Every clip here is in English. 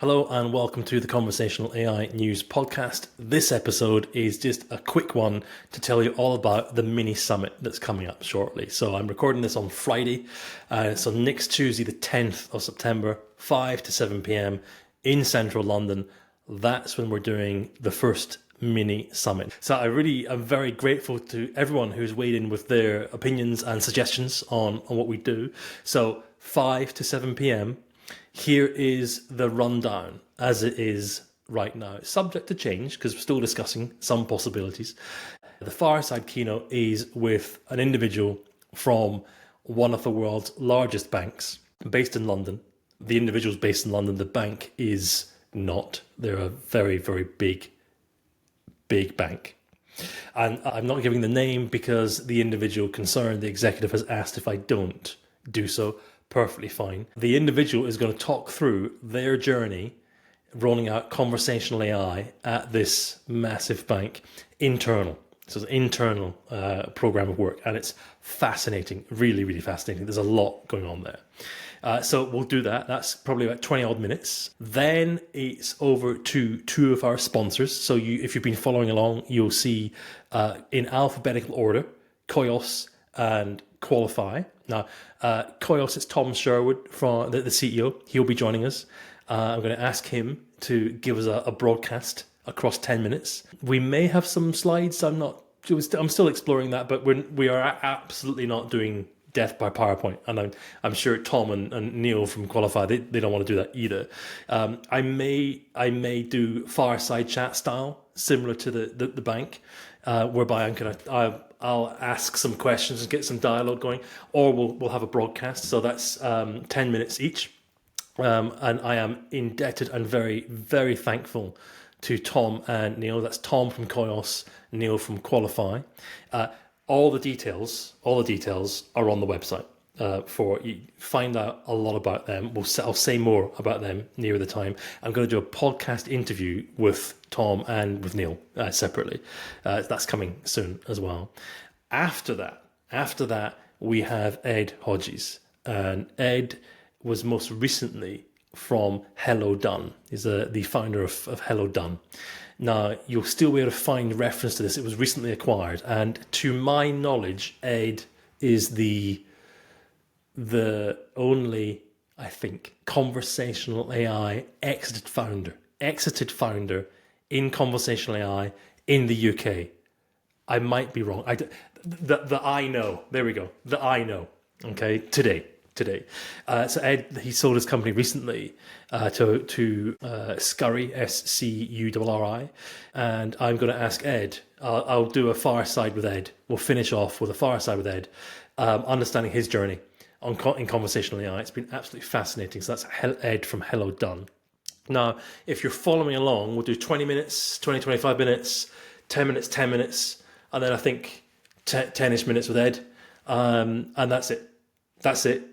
Hello and welcome to the Conversational AI News Podcast. This episode is just a quick one to tell you all about the mini summit that's coming up shortly. So I'm recording this on Friday, so next Tuesday, the 10th of September, 5 to 7 p.m. in central London. That's when we're doing the first mini summit. So I'm very grateful to everyone who's weighed in with their opinions and suggestions on what we do. So 5 to 7 p.m. Here is the rundown as it is right now, subject to change because we're still discussing some possibilities. The fireside keynote is with an individual from one of the world's largest banks based in London. The individual's based in London. The bank is not. They're a very, very big bank. And I'm not giving the name because the individual concerned, the executive, has asked if I don't do so. Perfectly fine. The individual is going to talk through their journey rolling out conversational AI at this massive bank, internal. So it's an internal program of work, and it's fascinating, really, really fascinating. There's a lot going on there. So we'll do that. That's probably about 20 odd minutes. Then it's over to two of our sponsors. So if you've been following along, you'll see in alphabetical order, Koios and Qualify. Now, Koios, it's Tom Sherwood, from the CEO. He'll be joining us. I'm going to ask him to give us a broadcast across 10 minutes. We may have some slides. I'm still exploring that, but we are absolutely not doing death by PowerPoint. And I'm sure Tom and Neil from Qualify, they don't want to do that either. I may do fireside chat style, similar to the bank, whereby I'll ask some questions and get some dialogue going, or we'll have a broadcast. So that's 10 minutes each. And I am indebted and very, very thankful to Tom and Neil. That's Tom from Koios, Neil from Qualify. All the details are on the website. For you find out a lot about them. I'll say more about them near the time. I'm going to do a podcast interview with Tom and with Neil separately. That's coming soon as well. After that, we have Ed Hodges, and Ed was most recently from Hello Done. He's the founder of Hello Done. Now, you'll still be able to find reference to this. It was recently acquired, and to my knowledge, Ed is the only, I think, conversational AI exited founder in conversational AI in the UK. I might be wrong. The I know. There we go. The I know. Okay, today. So Ed, he sold his company recently to Scurry, SCURRI, and I'm going to ask Ed. I'll do a fireside with Ed. We'll finish off with a fireside with Ed, understanding his journey in conversational AI. It's been absolutely fascinating. So that's Ed from Hello Done. Now, if you're following along, we'll do 20 minutes, 25 minutes, 10 minutes, and then I think 10-ish minutes with Ed, and that's it.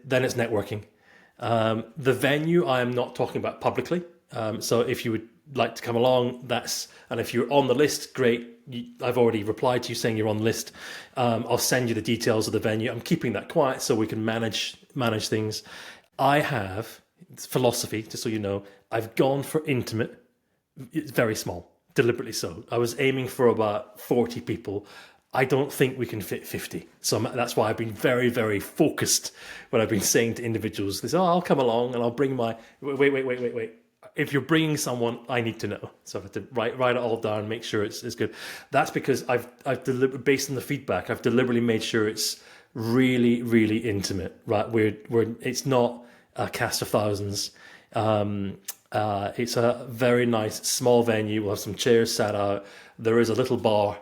Then it's networking. The venue I am not talking about publicly. So if you would like to come along, and if you're on the list, great. I've already replied to you saying you're on the list. I'll send you the details of the venue. I'm keeping that quiet so we can manage things. I have philosophy, just so you know. I've gone for intimate. It's very small, deliberately so. I was aiming for about 40 people. I don't think we can fit 50. So that's why I've been very, very focused when I've been saying to individuals, they say, I'll come along and I'll bring my... Wait. If you're bringing someone, I need to know. So I have to write it all down, make sure it's good. That's because I've based on the feedback, I've deliberately made sure it's really, really intimate, right? It's not a cast of thousands. It's a very nice small venue. We'll have some chairs set out. There is a little bar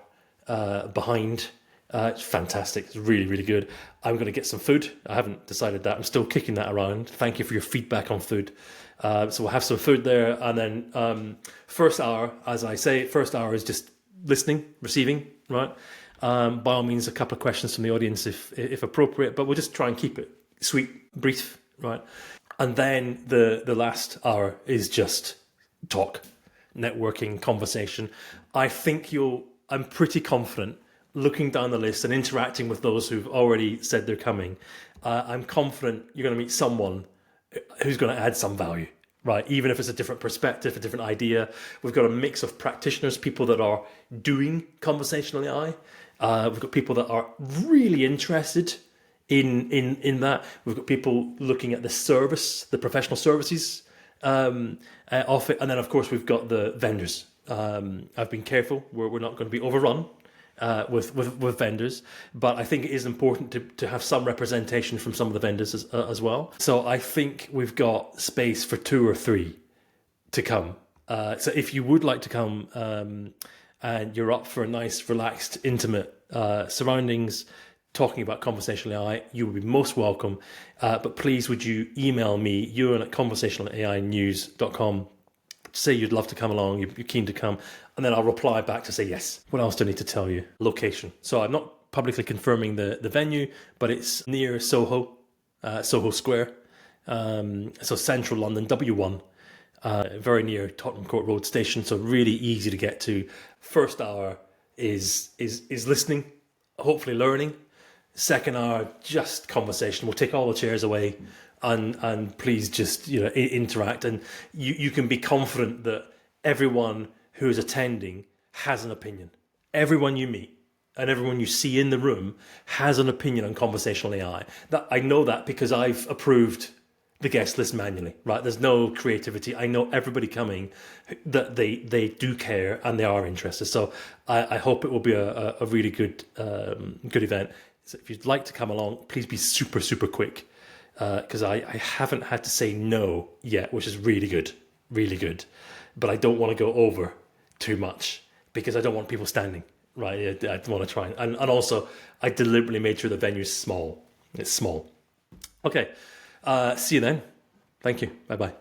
behind. It's fantastic. It's really, really good. I'm going to get some food. I haven't decided that. I'm still kicking that around. Thank you for your feedback on food. So we'll have some food there. And then first hour, as I say, first hour is just listening, receiving, right? By all means, a couple of questions from the audience if appropriate, but we'll just try and keep it sweet, brief, right? And then the last hour is just talk, networking, conversation. I'm pretty confident, looking down the list and interacting with those who've already said they're coming, I'm confident you're going to meet someone who's going to add some value, right? Even if it's a different perspective, a different idea. We've got a mix of practitioners, people that are doing conversational AI. We've got people that are really interested in that. We've got people looking at the service, the professional services of it. And then, of course, we've got the vendors. I've been careful. We're not going to be overrun with vendors, but I think it is important to have some representation from some of the vendors as well. So I think we've got space for 2 or 3 to come. So if you would like to come and you're up for a nice, relaxed, intimate surroundings, talking about conversational AI, you would be most welcome. But please, would you email me, Ewan at conversationalainews.com, say you'd love to come along, you're keen to come, and then I'll reply back to say yes. What else do I need to tell you? Location. So I'm not publicly confirming the venue, but it's near Soho, Soho Square. So central London, W1, very near Tottenham Court Road Station, so really easy to get to. First hour is listening, hopefully learning. Second hour, just conversation. We'll take all the chairs away and please just interact. And you can be confident that everyone who is attending has an opinion. Everyone you meet and everyone you see in the room has an opinion on conversational AI. That I know that because I've approved the guest list manually, right? There's no creativity. I know everybody coming that they do care and they are interested. So I hope it will be a really good event. So if you'd like to come along, please be super, super quick, because I haven't had to say no yet, which is really good, really good. But I don't want to go over too much because I don't want people standing, right? I want to try. And also, I deliberately made sure the venue's small. It's small. Okay, see you then. Thank you. Bye-bye.